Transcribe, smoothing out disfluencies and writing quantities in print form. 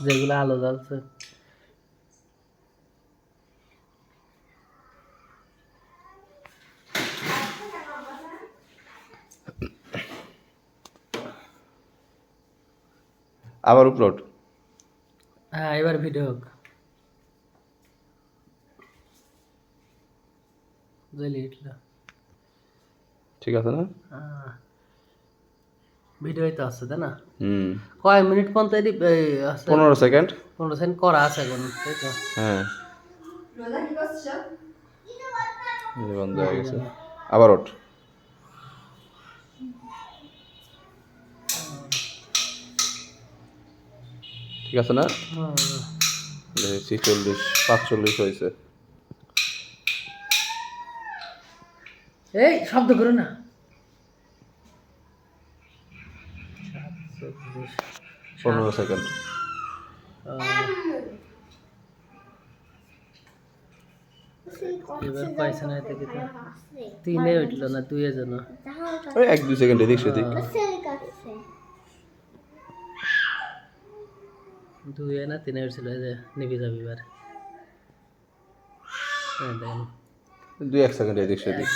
যেগুলো আলো জ্বলছে আবার আপলোড। হ্যাঁ এবার ভিডিও হোক জ্বলি উঠলো ঠিক আছে না? ভিডিওই তো আছে তাই না হুম, কয় মিনিট পর্যন্ত এডিট আছে 15 সেকেন্ড। 15 সেকেন্ড করা আছে এখন তাই তো হ্যাঁ, রোজা কি করছো? এই বন্ধ হয়ে গেছে। আবার ওঠ। ঠিক আছে না? দেখছি 45 হয়েছে। এই শব্দ করো না 15 সেকেন্ড। এবার পাইছে না এতে কিন্তু তিনে উঠলো না দুইয়ে জন ওই 1-2 সেকেন্ড এদিক সেদিক। দুইয়ে না তিনে উঠছিল এই যে নিবি যাবি এবার দেখেন 2-1 সেকেন্ড এদিক সেদিক।